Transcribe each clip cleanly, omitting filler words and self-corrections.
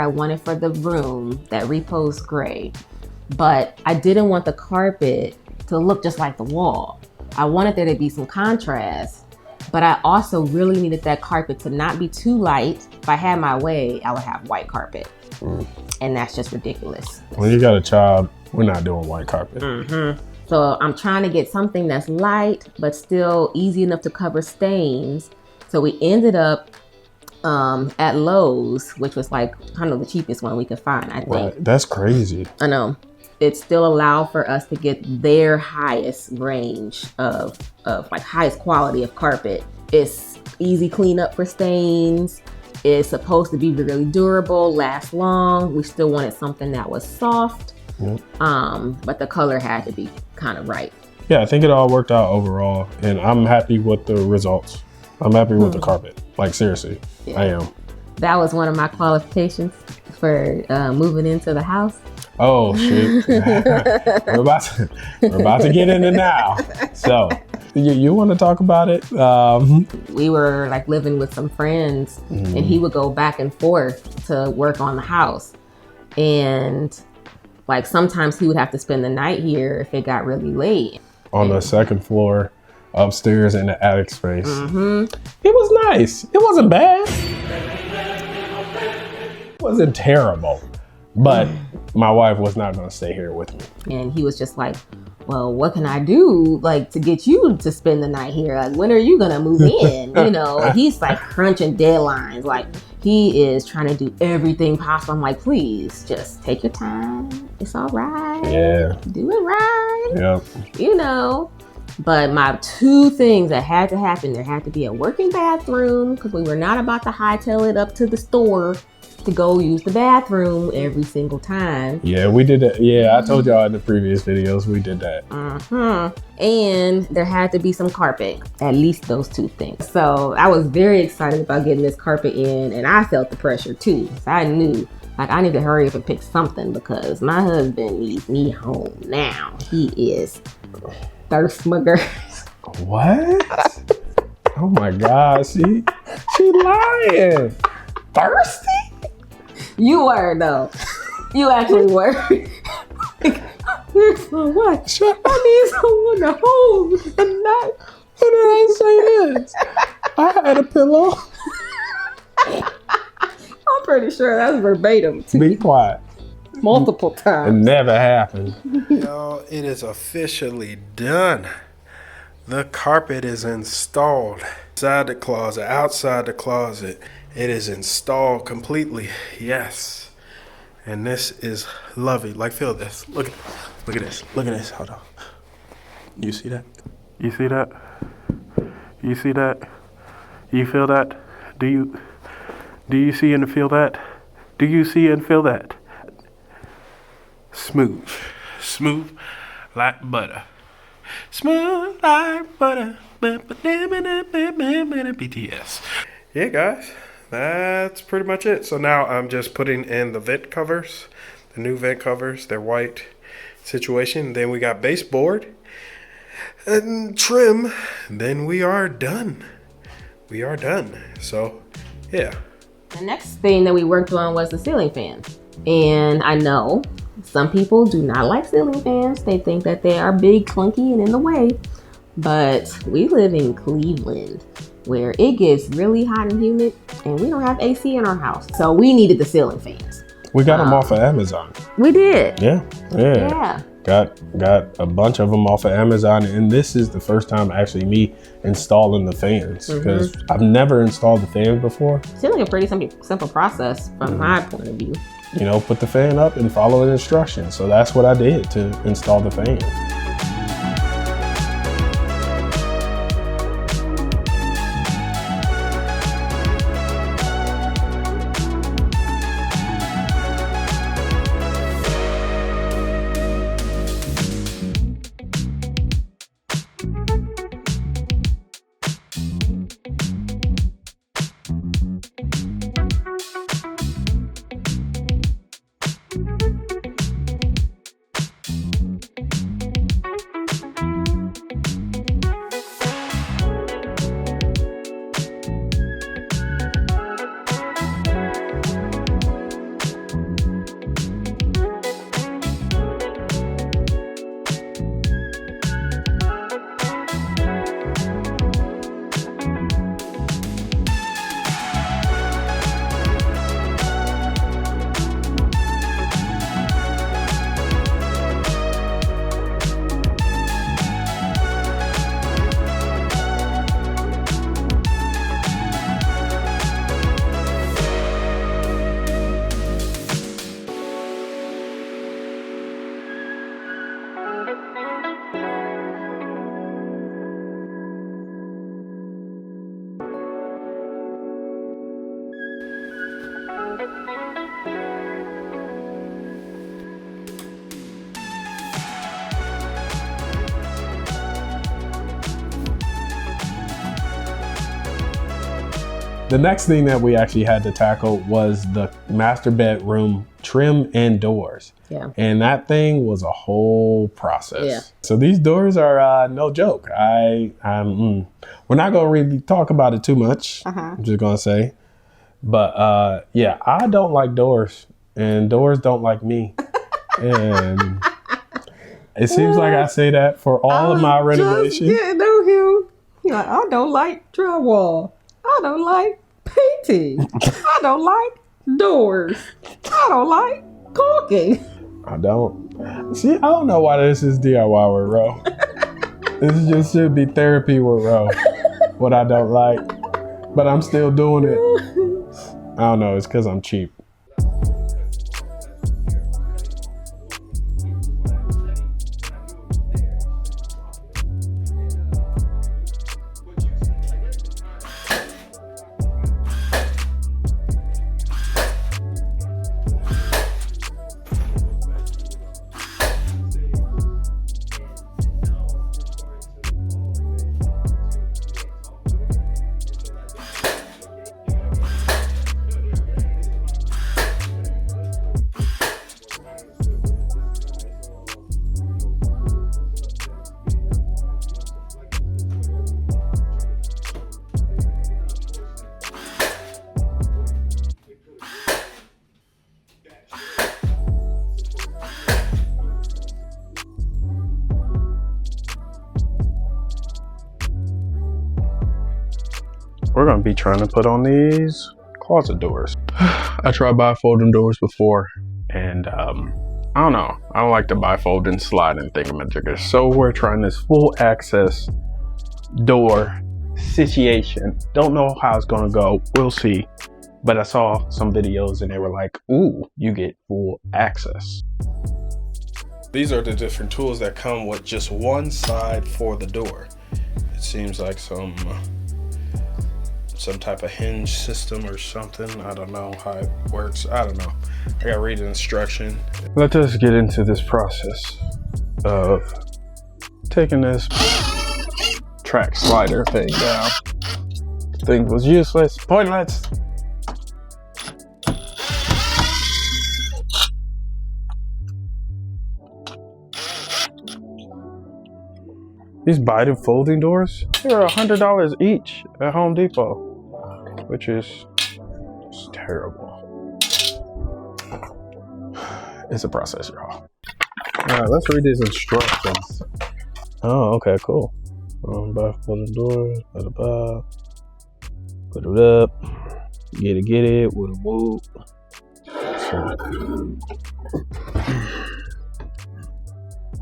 I wanted for the room that reposed gray, but I didn't want the carpet to look just like the wall. I wanted there to be some contrast, but I also really needed that carpet to not be too light. If I had my way, I would have white carpet. And that's just ridiculous. When you got a child, we're not doing white carpet. So I'm trying to get something that's light, but still easy enough to cover stains. So we ended up at Lowe's, which was like kind of the cheapest one we could find, I think. Right. That's crazy. I know. It still allowed for us to get their highest range of like highest quality of carpet. It's easy cleanup for stains. It's supposed to be really durable, last long. We still wanted something that was soft, but the color had to be kind of right. Yeah, I think it all worked out overall, and I'm happy with the results. I'm happy with the carpet. Like, seriously, I am. That was one of my qualifications for moving into the house. Oh, shit. we're about to get into now. So, you want to talk about it? We were like living with some friends, and he would go back and forth to work on the house. And like sometimes he would have to spend the night here if it got really late. On the second floor, upstairs in the attic space. It was nice. It wasn't bad. It wasn't terrible. But my wife was not going to stay here with me. And he was just like, well, what can I do like to get you to spend the night here? Like, when are you going to move in? You know, he's like crunching deadlines. Like, he is trying to do everything possible. I'm like, please just take your time. It's all right. Yeah. Do it right. Yep. You know. But my two things that had to happen, there had to be a working bathroom, because we were not about to hightail it up to the store to go use the bathroom every single time. Yeah, we did that. Yeah, I told y'all in the previous videos, we did that. And there had to be some carpet, at least those two things. So I was very excited about getting this carpet in, and I felt the pressure too. So I knew, like, I need to hurry up and pick something because my husband needs me home now. He is thirsty. What? Oh my God, she lying. Thirsty? You were though. You actually were. Here's my what? I need someone to hold tonight. Who did I say this? I had a pillow. I'm pretty sure that's verbatim. Be quiet. Multiple It times. never happened. Y'all, it is officially done. The carpet is installed. Inside the closet, outside the closet. It is installed completely. Yes. And this is lovely. Like, feel this. Look at this. Look at this. Hold on. You see that? You see that? You see that? You feel that? Do you see and feel that? Do you see and feel that? Smooth like butter. Smooth like butter. BTS. Yeah, guys, that's pretty much it. So now I'm just putting in the vent covers, the new vent covers. They're white situation. Then we got baseboard and trim. Then we are done. We are done. So, yeah. The next thing that we worked on was the ceiling fans. And I know some people do not like ceiling fans. They think that they are big, clunky, and in the way. But we live in Cleveland, where it gets really hot and humid, and we don't have AC in our house. So we needed the ceiling fans. We got them off of Amazon. We did. Yeah. Got a bunch of them off of Amazon, and this is the first time actually me installing the fans, because I've never installed the fans before. Seems like a pretty simple process from my point of view. You know, put the fan up and follow the instructions. So that's what I did to install the fan. The next thing that we actually had to tackle was the master bedroom trim and doors. Yeah. And that thing was a whole process. Yeah. So these doors are no joke. We're not gonna really talk about it too much. I'm just gonna say, but yeah, I don't like doors, and doors don't like me. And it seems like I say that for all of my renovations. Yeah, no, Hugh. You're like, I don't like drywall. I don't like painting. I don't like doors. I don't like caulking. I don't. See, I don't know why this is DIY with Ro. This just should be therapy with Ro. What I don't like, but I'm still doing it. I don't know. It's because I'm cheap. We're gonna be trying to put on these closet doors. I tried bifolding doors before, and I don't know. I don't like the bifolding sliding thingamajigger. So we're trying this full access door situation. Don't know how it's gonna go. We'll see. But I saw some videos and they were like, ooh, you get full access. These are the different tools that come with just one side for the door. It seems like some type of hinge system or something. I don't know how it works. I don't know. I gotta read the instruction. Let us get into this process of taking this track slider thing down. The thing was useless, pointless. These bited folding doors, they're $100 each at Home Depot, which is terrible. It's a process, y'all. All right, let's read these instructions. Oh, okay, cool. Bited folding door, put it up, get it with a whoop.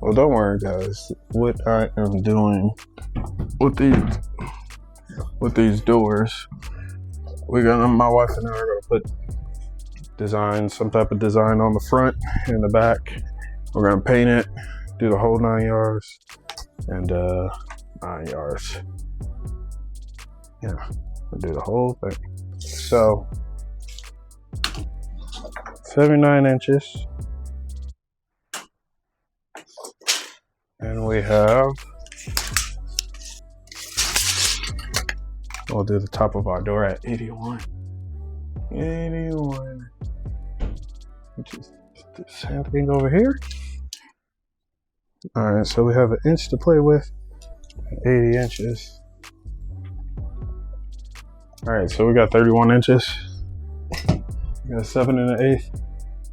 Well, don't worry, guys. What I am doing with these doors, my wife and I are gonna put some type of design on the front and the back. We're gonna paint it, do the whole 9 yards, and 9 yards. Yeah, we'll do the whole thing. So, 79 inches. And we have, we'll do the top of our door at 81. 81. Which is the same thing over here. All right, so we have an inch to play with, 80 inches. All right, so we got 31 inches. We got 7 1/8,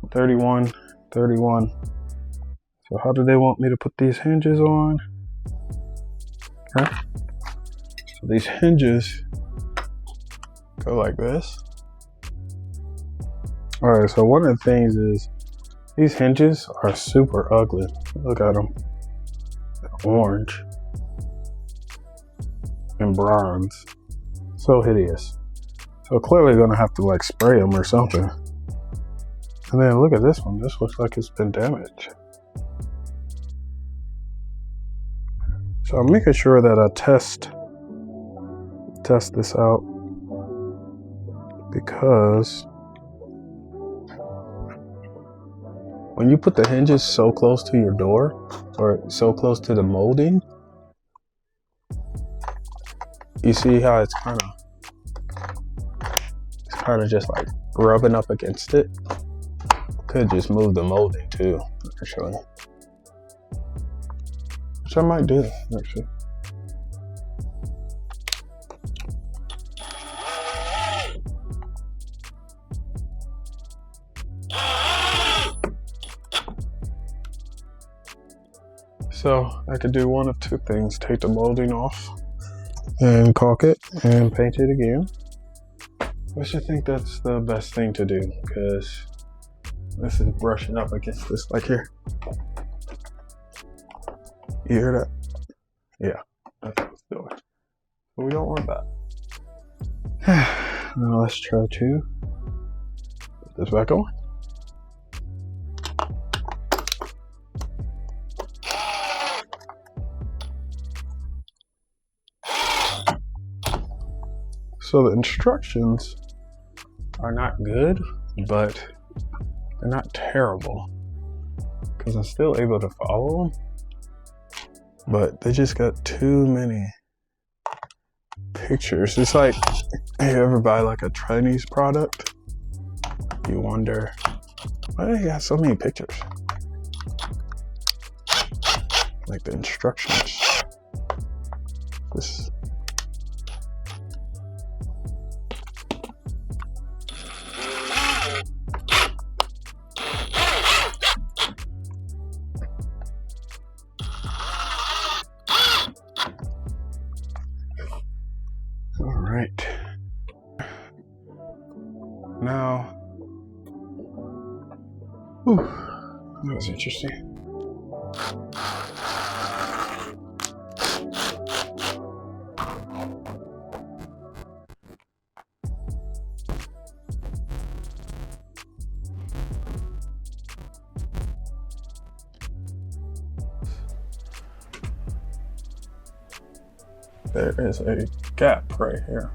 31, 31. So how do they want me to put these hinges on? Okay. So these hinges go like this. All right, so one of the things is these hinges are super ugly. Look at them. They're orange and bronze. So hideous. So clearly gonna have to like spray them or something. And then look at this one. This looks like it's been damaged. So I'm making sure that I test this out, because when you put the hinges so close to your door or so close to the molding, you see how it's kind of kind of just like rubbing up against it. Could just move the molding too, actually. Which I might do, actually. So I could do one of two things: take the molding off and caulk it and paint it again. Which I think that's the best thing to do, because this is brushing up against this, like here. You hear that? Yeah, that's what it's doing. But we don't want that. Now let's try to put this back on. So the instructions are not good, but they're not terrible, because I'm still able to follow them. But they just got too many pictures. It's like, you ever buy like a Chinese product? You wonder, why do they got so many pictures? Like the instructions. This. Right. Now, that was interesting. There is a gap right here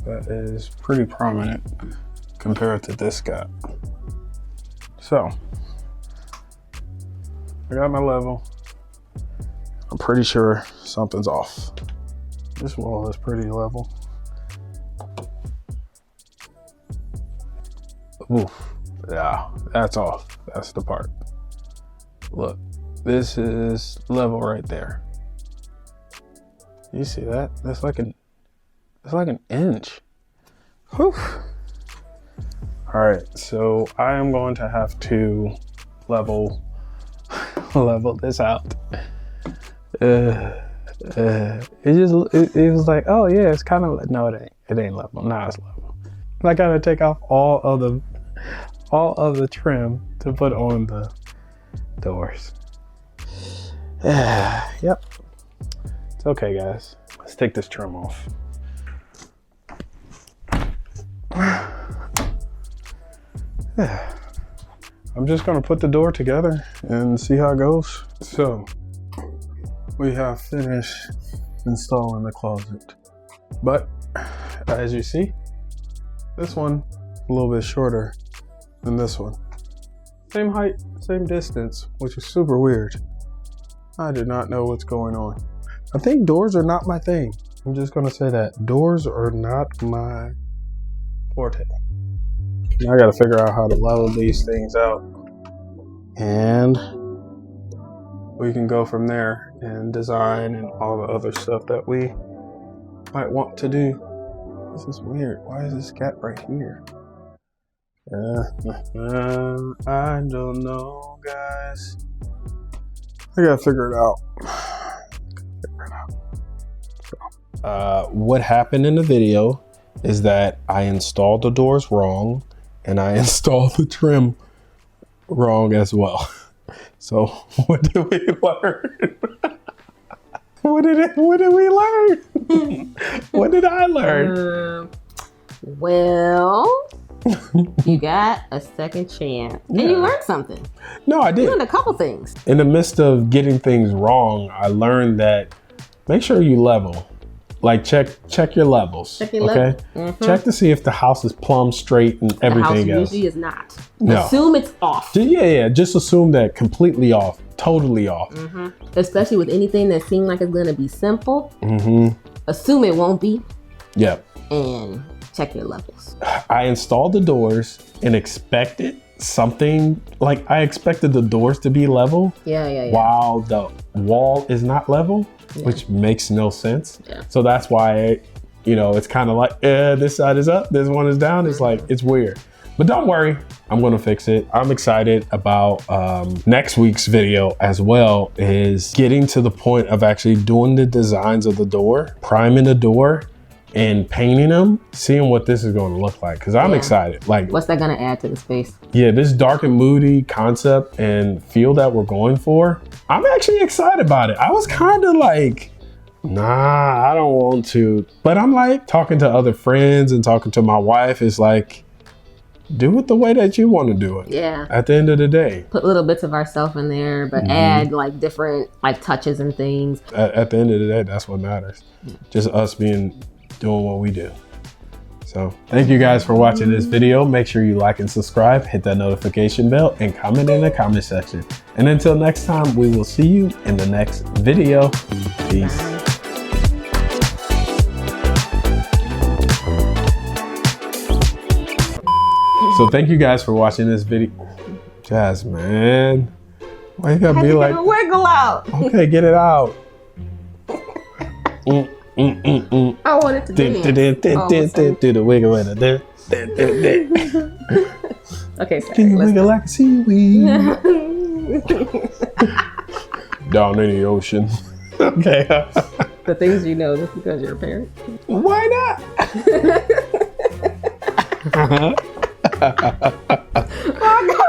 that is pretty prominent compared to this gap. So I got my level. I'm pretty sure something's off. This wall is pretty level. Oof, yeah, that's off. That's the part. Look, this is level right there. You see that? That's like an inch. Whew. All right, so I am going to have to level this out. It was like, oh yeah, it's kind of like, no, it ain't level. Nah, it's level. I gotta take off all of the trim to put on the doors. Yep. It's okay, guys. Let's take this trim off. I'm just gonna put the door together and see how it goes. So we have finished installing the closet, but as you see, this one a little bit shorter than this one. Same height, same distance, which is super weird. I do not know what's going on. I think doors are not my thing. I'm just gonna say that. Doors are not my forte. Now I gotta figure out how to level these things out, and we can go from there and design and all the other stuff that we might want to do. This is weird. Why is this gap right here? I don't know, guys. I gotta figure it out. What happened in the video is that I installed the doors wrong and I installed the trim wrong as well. So what did we learn? What did we learn? What did I learn? Well, you got a second chance. And you learned something. No, I did. You learned a couple things. In the midst of getting things wrong, I learned that make sure you level. Like check your levels. Check your okay? Check to see if the house is plumb straight and everything else. The house usually is not. No. Assume it's off. Yeah. Just assume that completely off, totally off. Especially with anything that seems like it's gonna be simple. Assume it won't be. Yep. And check your levels. I installed the doors and expected something, like I expected the doors to be level. Yeah. While the wall is not level, which makes no sense. Yeah. So that's why, you know, it's kind of like, this side is up, this one is down. It's like, it's weird. But don't worry, I'm gonna fix it. I'm excited about next week's video as well, is getting to the point of actually doing the designs of the door, priming the door and painting them, seeing what this is gonna look like. Cause I'm excited. Like, what's that gonna add to the space? Yeah, this dark and moody concept and feel that we're going for, I'm actually excited about it. I was kind of like, nah, I don't want to. But I'm like, talking to other friends and talking to my wife, is like, do it the way that you want to do it. Yeah. At the end of the day. Put little bits of ourselves in there, but add like different like touches and things. At the end of the day, that's what matters. Just us doing what we do. So thank you guys for watching this video. Make sure you like and subscribe, hit that notification bell, and comment in the comment section. And until next time, we will see you in the next video. Peace. Bye. So thank you guys for watching this video. Jazz, man. Why you gotta be like, wiggle out? Okay, get it out. I wanted to Do the wiggle in it. Okay, sorry. Can you wiggle like a seaweed? Down in the ocean. Okay. The things you know just because you're a parent. Why not?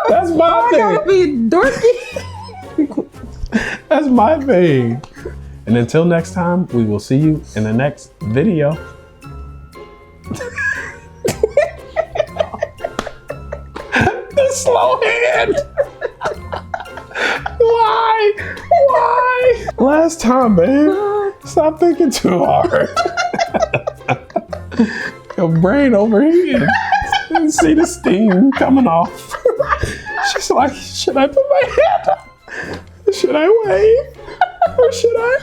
That's my thing. I gotta be dorky. That's my thing. And until next time, we will see you in the next video. The slow hand. Why? Last time, man. Stop thinking too hard. Your brain overheated. You see the steam coming off. She's like, should I put my hand up? Should I wave? Or should I?